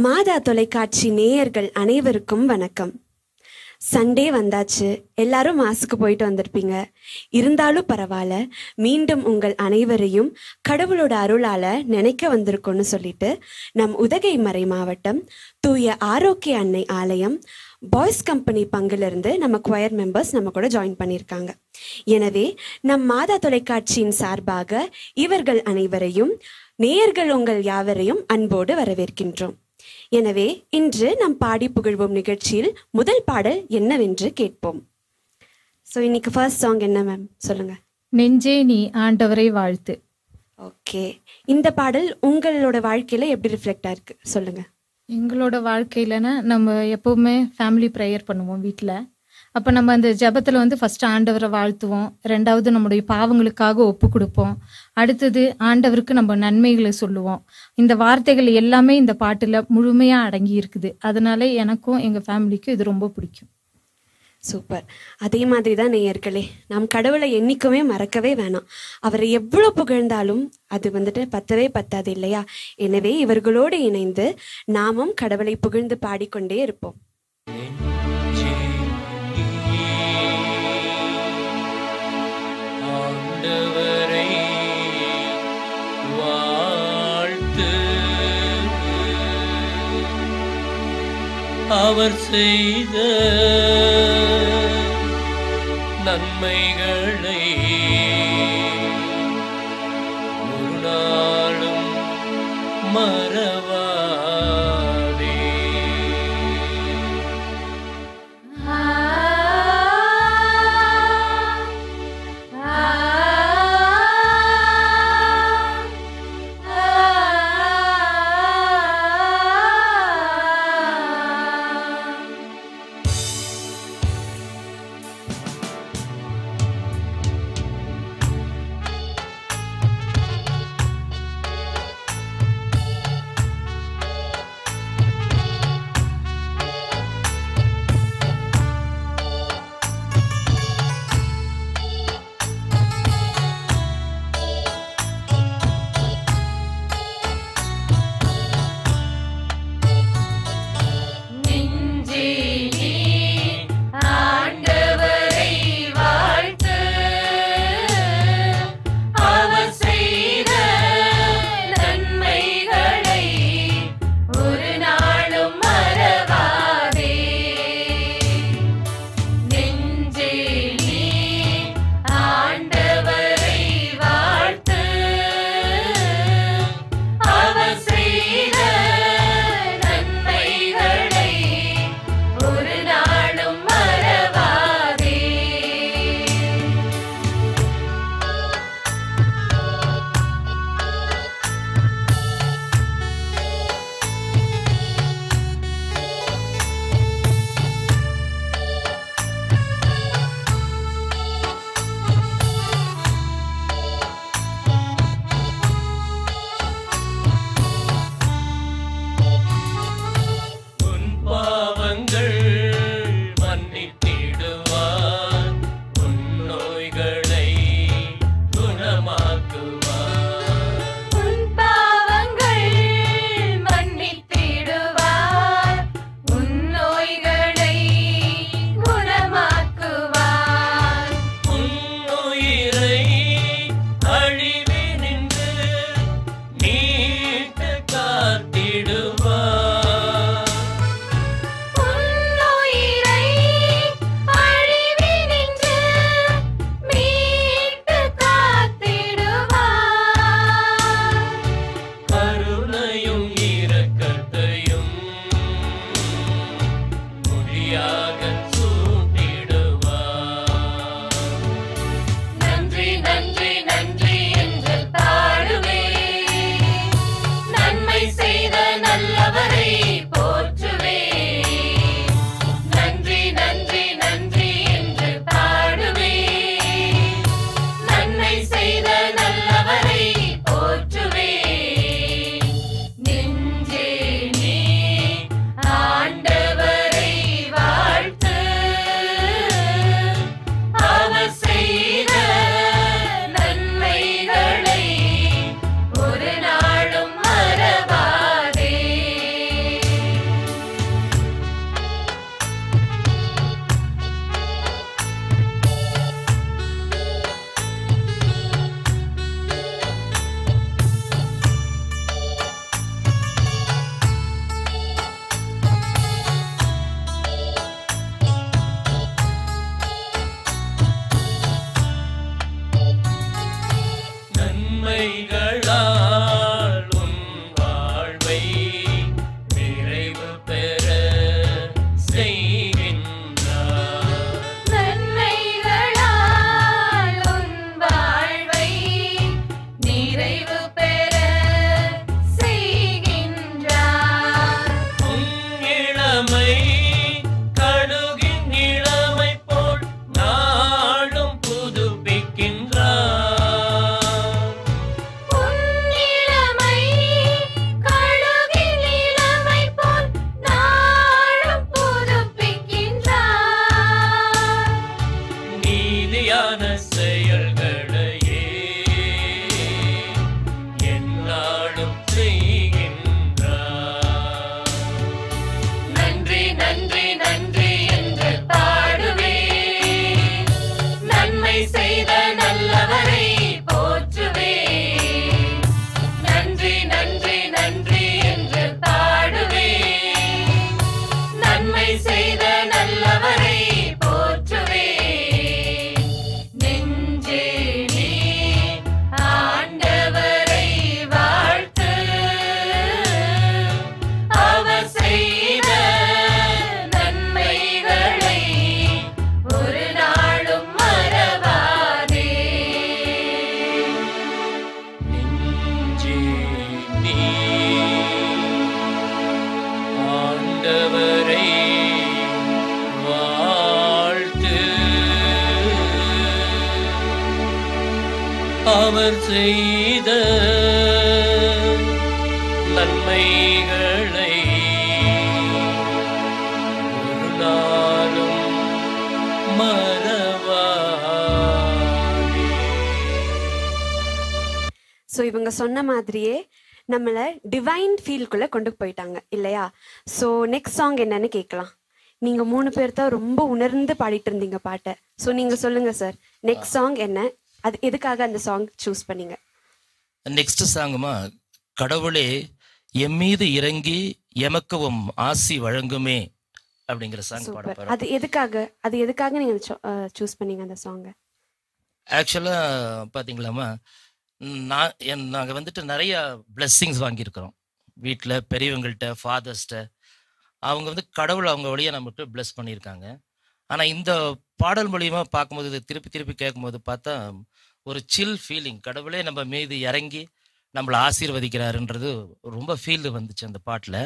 மாதா தொலைக்காட்சி நேயர்கள் அனைவருக்கும் வணக்கம். சண்டே வந்தாச்சு, எல்லாரும் மாசுக்கு போயிட்டு வந்திருப்பீங்க. இருந்தாலும் பரவாயில்ல, மீண்டும் உங்கள் அனைவரையும் கடவுளோட அருளால நினைக்க வந்திருக்கோன்னு சொல்லிட்டு நம் உதகை மறை மாவட்டம் தூய ஆரோக்கிய அன்னை ஆலயம் பாய்ஸ் கம்பெனி பங்கிலிருந்து நம்ம குவயர் மெம்பர்ஸ் நம்ம கூட ஜாயின் பண்ணியிருக்காங்க. எனவே நம் மாதா தொலைக்காட்சியின் சார்பாக இவர்கள் அனைவரையும் நேயர்கள் உங்கள் யாவரையும் அன்போடு வரவேற்கின்றோம். எனவே இன்று நம் பாடி புகழ்வோம் நிகழ்ச்சியில் முதல் பாடல் என்னவென்று கேட்போம். ஸோ இன்னைக்கு ஃபர்ஸ்ட் சாங் என்ன மேம் சொல்லுங்க. நெஞ்சே நீ ஆண்டவரை வாழ்த்து. ஓகே, இந்த பாடல் உங்களோட வாழ்க்கையில எப்படி ரிஃப்ளெக்ட் ஆயிருக்கு சொல்லுங்க. எங்களோட வாழ்க்கையிலனா நம்ம எப்போவுமே ஃபேமிலி ப்ரேயர் பண்ணுவோம் வீட்டில். அப்போ நம்ம அந்த ஜெபத்தில் ஃபஸ்ட்டு ஆண்டவரை வாழ்த்துவோம், ரெண்டாவது நம்முடைய பாவங்களுக்காக ஒப்பு கொடுப்போம், அடுத்தது ஆண்டவருக்கு நம்ம நன்மைகளை சொல்லுவோம். இந்த வார்த்தைகள் எல்லாமே இந்த பாட்டில் முழுமையாக அடங்கி இருக்குது. அதனால எனக்கும் எங்கள் ஃபேமிலிக்கும் இது ரொம்ப பிடிக்கும். சூப்பர். அதே மாதிரி தான் நேயர்களே, நாம் கடவுளை என்னைக்குமே மறக்கவே வேணாம். அவரை எவ்வளோ புகழ்ந்தாலும் அது பத்தவே பத்தாது இல்லையா? எனவே இவர்களோடு இணைந்து நாமும் கடவுளை புகழ்ந்து பாடிக்கொண்டே இருப்போம். அவர் செய்த நன்மைகளை ஒரு நாளும் மறவாதே. கிருபையான செயல்களையே என்னாலும் செய்கின்றார். நன்றி நன்றி நன்றி என்று பாடுவேன், நன்மை செய்த நல்லவரை போற்றுவேன். நன்றி நன்றி நன்றி என்று பாடுவேன், நன்மை செய்த நல்லவரை போற்றுவேன். நெஞ்சே நீ ஆண்டவரை வாழ்த்து, அவர் செய்த நன்மைகளை ஒரு நாளும் மறவாதே. நெஞ்சே நீ ஆண்டவரை வாழ்த்து, அவர் செய்த நன்மைகளை ஒரு நாளும் மறவாதே. ஸோ இவங்க சொன்ன மாதிரியே நம்மளை டிவைன் ஃபீல்குள்ளே கொண்டு போயிட்டாங்க இல்லையா? ஸோ நெக்ஸ்ட் சாங் என்னன்னு கேட்கலாம். நீங்கள் 3 பேர் தான் ரொம்ப உணர்ந்து பாடிட்டு இருந்தீங்க பாட்டை. ஸோ நீங்கள் சொல்லுங்கள் சார், நெக்ஸ்ட் சாங் என்ன, அது எதுக்காக அந்த சாங் சூஸ் பண்ணீங்க? நெக்ஸ்ட் சாங்குமா, கடவுளே எம் மீது இறங்கி எமக்கவும் ஆசி வழங்குமே அப்படிங்கிற சாங் பாட சூப்பர். போறோம். அது எதுக்காக நீங்கள் சூஸ் பண்ணீங்க அந்த சாங்கை? ஆக்சுவலாக பார்த்தீங்களாமா, நாங்கள் வந்துட்டு நிறைய பிளெஸ்ஸிங்ஸ் வாங்கியிருக்கிறோம் வீட்டில், பெரியவங்கள்ட்ட, ஃபாதர்ஸ்கிட்ட. அவங்க வந்து கடவுள் அவங்க வழியாக நம்மகிட்ட பிளெஸ் பண்ணியிருக்காங்க. ஆனால் இந்த பாடல் மூலியமா பார்க்கும்போது, இதை திருப்பி திருப்பி கேட்கும்போது பார்த்தா ஒரு சில் ஃபீலிங், கடவுளே நம்ம மீது இறங்கி நம்மளை ஆசீர்வதிக்கிறாருன்றது ரொம்ப ஃபீல் வந்துச்சு அந்த பாட்டில்.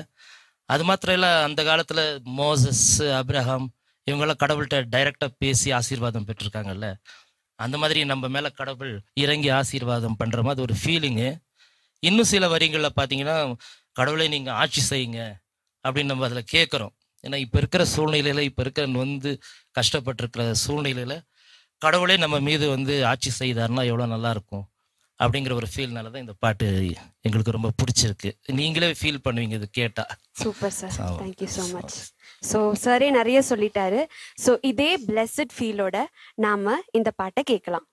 அது மாத்திரம் இல்லை, அந்த காலத்தில் மோசஸ், அப்ரஹாம் இவங்கெல்லாம் கடவுள்கிட்ட டைரெக்டாக பேசி ஆசீர்வாதம் பெற்றிருக்காங்கல்ல. அந்த மாதிரி நம்ம மேலே கடவுள் இறங்கி ஆசீர்வாதம் பண்ணுற மாதிரி ஒரு ஃபீலிங்கு. இன்னும் சில வரிகளில் பார்த்தீங்கன்னா, கடவுளை நீங்கள் ஆட்சி செய்யுங்க அப்படின்னு நம்ம அதில் கேட்குறோம். ஏன்னா இப்போ இருக்கிற சூழ்நிலையில், இப்போ இருக்கிற வந்து கஷ்டப்பட்டிருக்கிற சூழ்நிலையில் கடவுளே நம்ம மீது வந்து ஆட்சி செய்தாருன்னா எவ்வளோ நல்லாயிருக்கும் அப்படிங்கிற ஒரு ஃபீல்னால தான் இந்த பாட்டு எங்களுக்கு ரொம்ப பிடிச்சிருக்கு. நீங்களே ஃபீல் பண்ணுவீங்க இது கேட்டால். Super sir, thank you so much. So சாரே நிறைய சொல்லிட்டாரு. ஸோ இதே பிளெஸட் ஃபீலோட நாம இந்த பாட்டை கேட்கலாம்.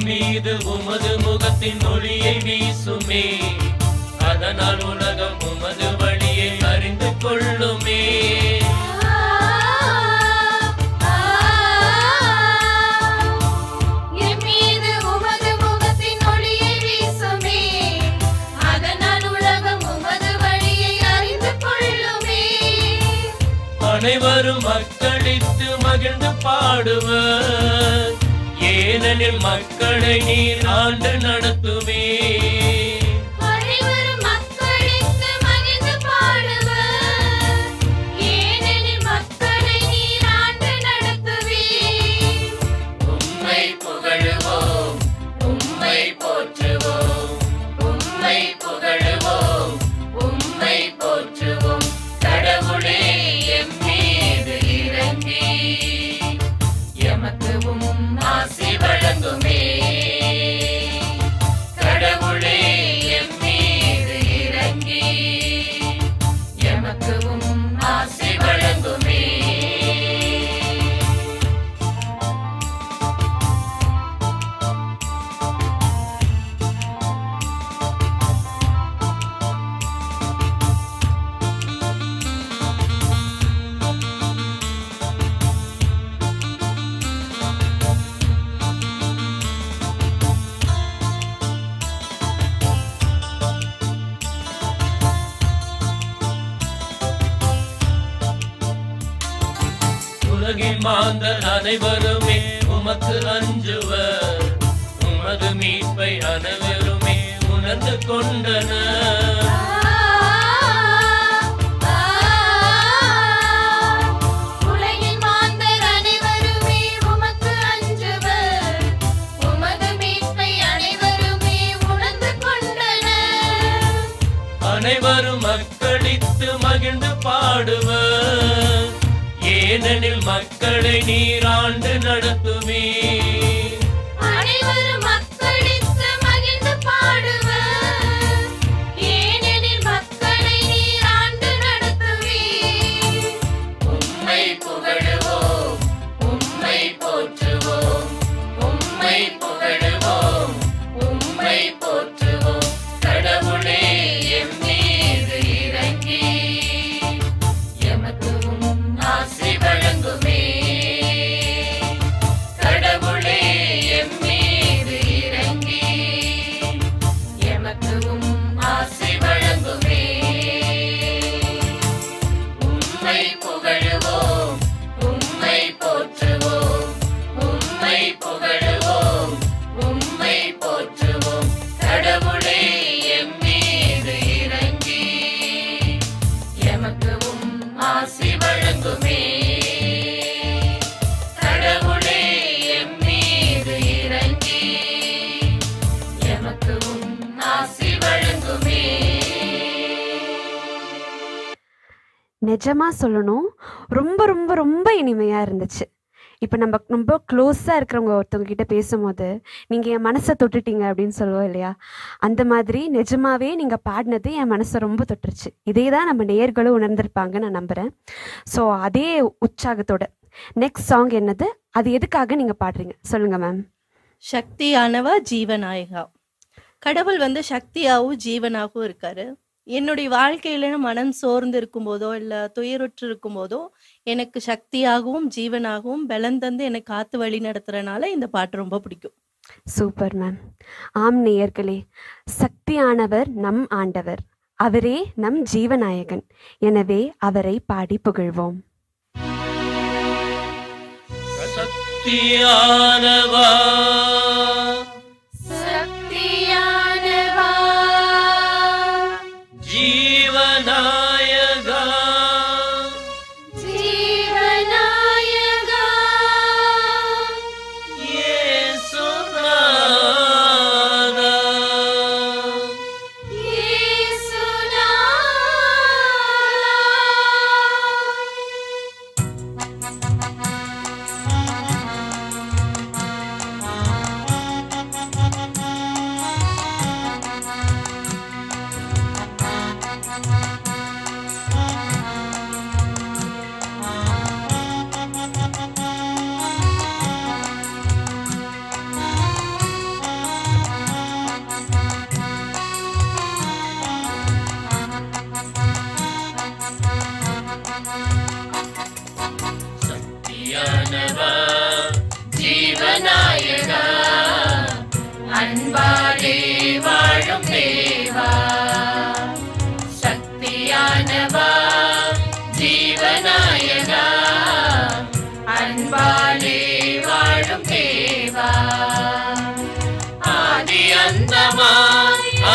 மீது உமது முகத்தின் ஒளியை வீசுமே, அதனால் உலகம் உமது வழியை அறிந்து கொள்ளுமே. அனைவரும் மக்களித்து மகிழ்ந்து பாடுவர், ஏனெனில் மக்களை நீர் ஆண்டு நடத்துவே. அனைவரும் மக்களித்து மகிழ்ந்து பாடுவர், ஏனெனில் மக்களை நீர் ஆண்டு நடத்துவீர். உம்மை புகழுவோம், உம்மை போற்றுவோம், உம்மை புகழுவோம், உம்மை போற்றுவோம். கடவுளே எம் மீது இறங்கி எமக்குவும் ஆசி வழங்குமே. கடவுளே எம் மீது இறங்கி எமக்குவும் ஆசி வழங்குமே. உலகின் மாந்தர் அனைவருமே உமக்கு அஞ்சுவர், உமது மீட்பை அனைவருமே உணர்ந்து கொண்டனர். உலகின் மாந்தர் அனைவருமே உமக்கு அஞ்சுவர், உமது மீட்பை அனைவருமே உணர்ந்து கொண்டனர். அனைவரும் மக்களித்து மகிழ்ந்து பாடுவர், ஏனெனில் மக்களை நீர் ஆண்டு நடத்துவே. அனைவரும் மக்களித்து மகிழ்ந்து பாடுவர், ஏனெனில் மக்களை நீர் ஆண்டு நடத்துவீர். உம்மை புகழுவோம், உம்மை போற்றுவோம், உம்மை புகழுவோம், உம்மை போற்றுவோம். கடவுளே எம் மீது இறங்கி எமக்குவும் ஆசி வழங்குமே. கடவுளே எம் மீது இறங்கி எமக்குவும் ஆசி வழங்குமே. உம்மை புகழுவோம், உம்மை போற்றுவோம், உம்மை புகழுவோம், உம்மை போற்றுவோம். கடவுளே எம் மீது இறங்கி எமக்குவும் ஆசி வழங்குமே. கடவுளே எம் மீது இறங்கி எமக்குவும் ஆசி வழங்குமே. நிஜமா சொல்லணும், ரொம்ப ரொம்ப ரொம்ப இனிமையா இருந்துச்சு. இப்போ நம்ம ரொம்ப க்ளோஸாக இருக்கிறவங்க ஒருத்தவங்க கிட்ட பேசும்போது நீங்கள் என் மனசை தொட்டுட்டீங்க அப்படின்னு சொல்லுவோம் இல்லையா, அந்த மாதிரி நிஜமாவே நீங்கள் பாடினது என் மனசை ரொம்ப தொட்டுருச்சு. இதே தான் நம்ம நேயர்களும் உணர்ந்திருப்பாங்க நான் நம்புகிறேன். ஸோ அதே உற்சாகத்தோட நெக்ஸ்ட் சாங் என்னது, அது எதுக்காக நீங்கள் பாடுறீங்க சொல்லுங்க மேம். சக்தியானவா ஜீவநாயகா. கடவுள் சக்தியாகவும் ஜீவனாகவும் இருக்காரு. என்னுடைய வாழ்க்கையில மனம் சோர்ந்து இருக்கும்போதோ இல்லை துயருற்று இருக்கும்போதோ எனக்கு சக்தியாகவும் ஜீவனாகவும் பலம் தந்து என்னை காத்து வழி நடத்துறதுனால இந்த பாட்டு ரொம்ப பிடிக்கும். Super ma'am. ஆம் நேயர்களே, சக்தியானவர் நம் ஆண்டவர், அவரே நம் ஜீவநாயகன். எனவே அவரை பாடி புகழ்வோம். சக்தியானவா சக்தியானவா ஜீவநாயகா ஜீவநாயகா இயேசுநாதா சக்தியானவா ஜீவநாயகா அன்பாலே வாழும் தேவா. சக்தியானவா ஜீவநாயகா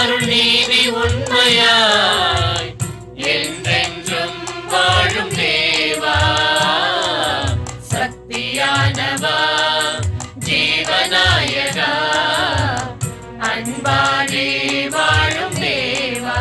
அருள் நீதி உண்மையாய் என்றென்றும் வாழும் தேவா சக்தியானவா ஜீவநாயகா அன்பாலே வாழும் தேவா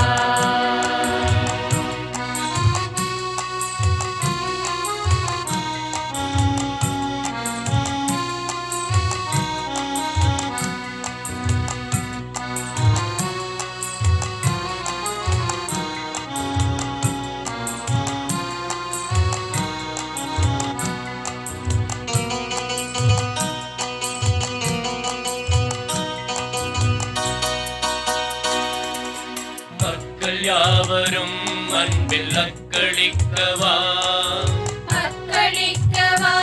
யாவரும் அன்பில் அக்களிக்கவா அக்களிக்கவா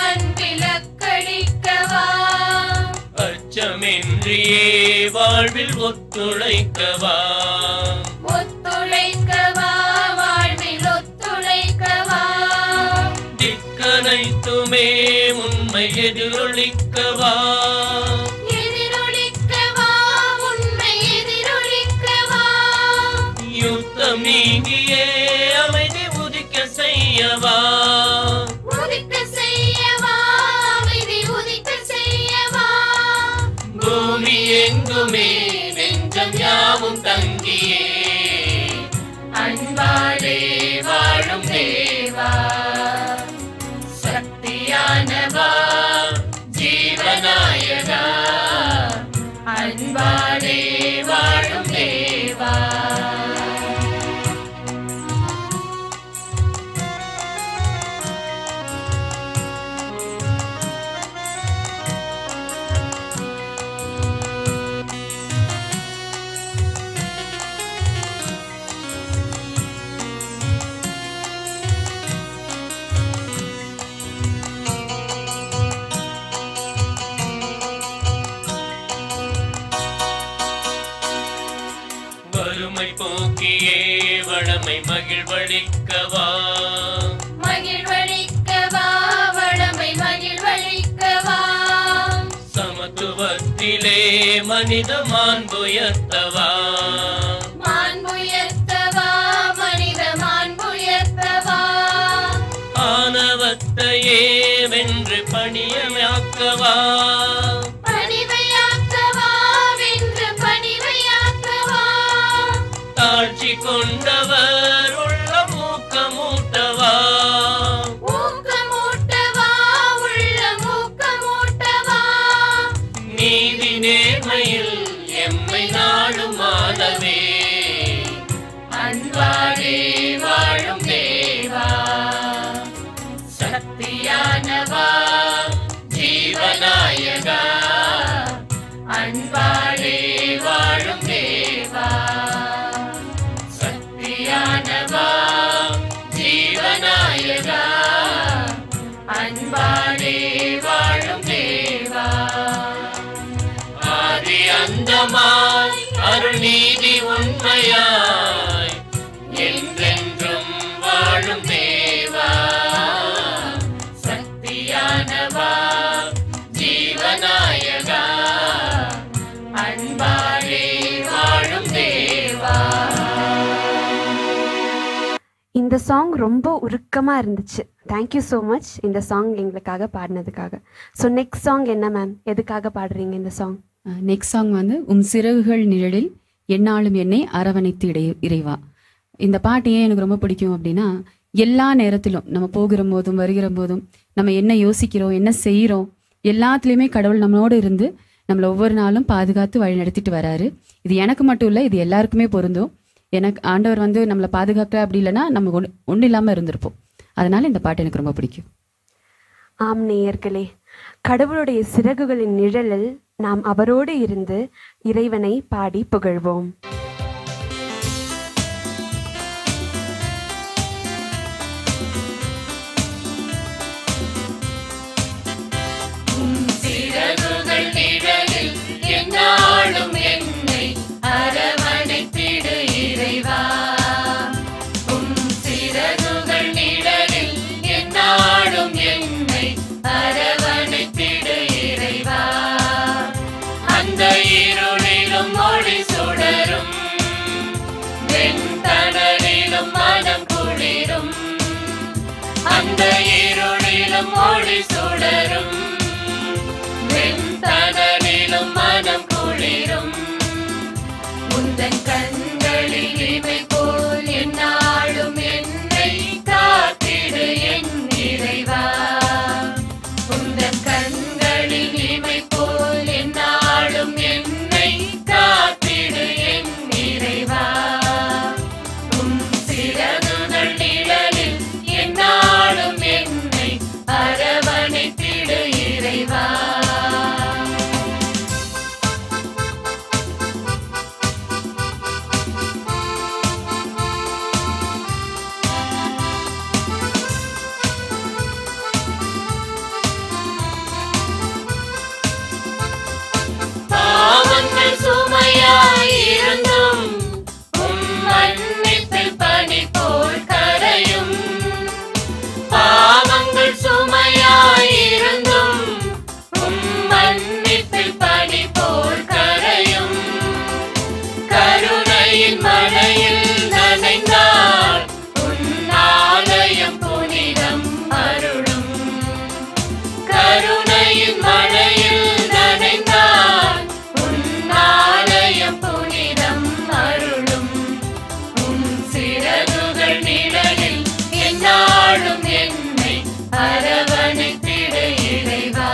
அன்பில் அக்களிக்கவா அச்சமின்றியே வாழ்வில் ஒத்துழைக்கவா ஒத்துழைக்கவா வாழ்வில் ஒத்துழைக்கவா திக்கனைத்துமே உண்மை எதிரொலிக்கவா யுத்தம் நீங்கியே அமைதி உதிக்க செய்யவா உதிக்க செய்யவா அமைதி உதிக்க செய்யவா பூமி எங்குமே நெஞ்சம் யாவும் தங்கியே அன்பாலே வாழும் தேவா சக்தியானவா ஜீவநாயகா அன்பாலே வாழும் தேவா வறுமை போக்கியே வளமை மகிழ்வளிக்கவா மகிழ்வளிக்கவா வளமை மகிழ்வளிக்கவா சமத்துவத்திலே மனித மாண்புயர்த்தவா மாண்புயர்த்தவா மனித மாண்புயர்த்தவா ஆணவத்தையே வென்று பணியமாக்கவா பணிவையாக்கவா வென்று பணிவையாக்கவா தாழ்ச்சி கொண்டவர் உள்ள மூக்கமூட்டவா ஊக்கமூட்டவா உள்ள ஊக்கமூட்டவா நீதி நேர்மையில் எம்மை நாடும் மாதவே அன்பாலே வாழும் தேவா சக்தியானவா ஜீவநாயகா அன்பாலே வாழும் தேவா சக்தியானவா ஜீவநாயகா அன்பாலே வாழும் தேவா ஆதி அந்தமாய் அருள் நீதி உண்மையாய் என்றென்றும் வாழும் தேவா சக்தியானவா ஜீவநாயகா அன்பாலே வாழும் தேவா இந்த சாங் ரொம்ப உருக்கமாக இருந்துச்சு. தேங்க்யூ ஸோ மச் இந்த சாங் எங்களுக்காக பாடினதுக்காக. ஸோ நெக்ஸ்ட் சாங் என்ன மேம், எதுக்காக பாடுறீங்க இந்த சாங்? நெக்ஸ்ட் சாங் வந்து சிறகுகள் நிழலில் எந்நாளும் என்னை அரவணைத்து இறைவா. இந்த பாட்டு ஏன் எனக்கு ரொம்ப பிடிக்கும் அப்படின்னா, எல்லா நேரத்திலும் நம்ம போகிற போதும் வருகிற போதும் நம்ம என்ன யோசிக்கிறோம் என்ன செய்கிறோம் எல்லாத்துலேயுமே கடவுள் நம்மளோடு இருந்து நம்மளை ஒவ்வொரு நாளும் பாதுகாத்து வழி நடத்திட்டு வராரு. இது எனக்கு மட்டும் இல்லை, இது எல்லாருக்குமே பொருந்தும். எனக்கு ஆண்டவர் வந்து நம்மளை பாதுகாக்க அப்படி இல்லைன்னா நம்ம ஒன்றும் இல்லாமல் இருந்திருப்போம். அதனால இந்த பாட்டு எனக்கு ரொம்ப பிடிக்கும். ஆம் நேயர்களே, கடவுளுடைய சிறகுகளின் நிழலில் நாம் அவரோடு இருந்து இறைவனை பாடி புகழ்வோம். சிறகுகள் நிழலில் எந்நாளும் என்னை அரவணைத்திடு இறைவா. உம் சிறகுகள் நிழலில் எந்நாளும் என்னை அரவணைத்திடு இறைவா. அந்த இருளிலும் ஒளி சுடரும் இருளிலும் ஒளி சுடரும், வெண்தனலிலும் மனம் குளிரும். உந்தன் கண்களில் இமை போல் என்னாலும் என்னை காத்திடு என் இறைவா. உந்தன் கண்களில் இமை போல் என்னாலும் என்னை காத்திடு என் இறைவா. உம் சிறகுகள் நிழலில் என்னாலும் என்னை அரவணைத்திடு இறைவா. பாவங்கள் சுமையாயிருந்தும் உம் மன்னிப்பில் பனி போல் கரையும். பாவங்கள் சுமையாயிருந்தும் உம் மன்னிப்பில் பனி போல் கரையும். கருணையின் மழையில் நனைந்தால் உன் ஆலயம் புனிதம் அருளும். கருணையின் மழையில் நனைந்தால் உன் ஆலயம் புனிதம் அருளும். உன் சிறகுகள் நிழலில் என்னாலும் என்னை அரவணைத்திடு இறைவா.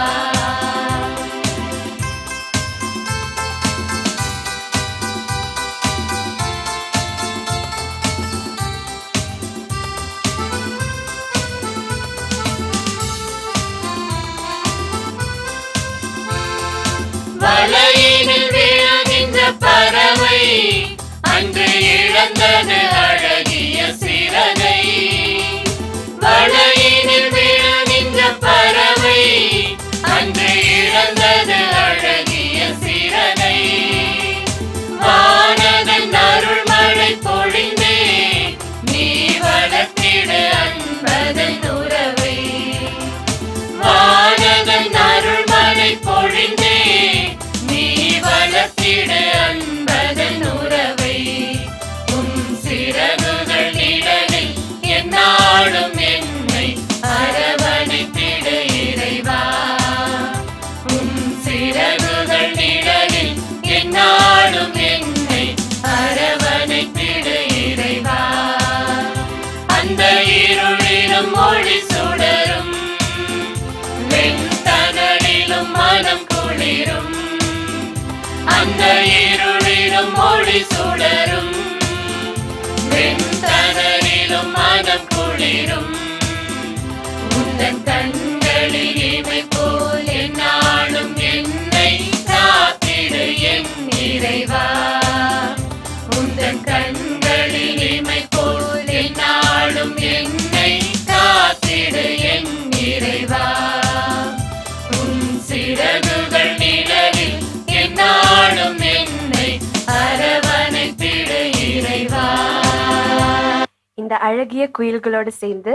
வலையினில் விழுகின்ற பறவை அன்று இழந்தது அழகிய சிறகை. வலையினில் விழுகின்ற பறவை அன்று இழந்தது அழகிய சிறகை. வானதன் அருள்மழை பொழிந்தே நீ வளர்த்திடு அன்பதன் உறவை. வானதன் அருள்மழை பொழிந்தே நீ வளர்த்திடு அன்பதன் உறவை. உம் சிறகுகள் நிழலில் என்னாலும் என்னை அரவணைத்திடு இறைவா. உம் சிறகுகள் நிழலில் என்னாலும் என்னை அரவணைத்திடு இறைவா. அந்த இருளிலும் ஒளி சுடரும், வெண்தனலிலும் மனம் குளிரும். அந்த இருளிலும் ஒளி சுடரும், வெண்தனலிலும் மனம் குளிரும். உந்தன் கண்களில் இமை போல் என்னாலும் என்னை காத்திடு என் இறைவா. உந்தன் கண்களில் இமை போல் என்னாலும் என்னை காத்திடு என் இறைவா. உன் சிறகுகள் நிழலில் என்னாலும் என்னை அரவணைத்திடு இறைவா. இந்த அழகிய குயில்களோடு சேர்ந்து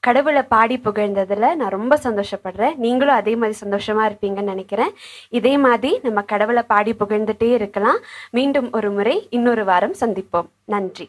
கடவுளை பாடி புகழ்ந்ததுல நான் ரொம்ப சந்தோஷப்படுறேன். நீங்களும் அதே மாதிரி சந்தோஷமா இருப்பீங்கன்னு நினைக்கிறேன். இதே மாதிரி நம்ம கடவுளை பாடி புகழ்ந்துட்டே இருக்கலாம். மீண்டும் ஒரு முறை இன்னொரு வாரம் சந்திப்போம். நன்றி.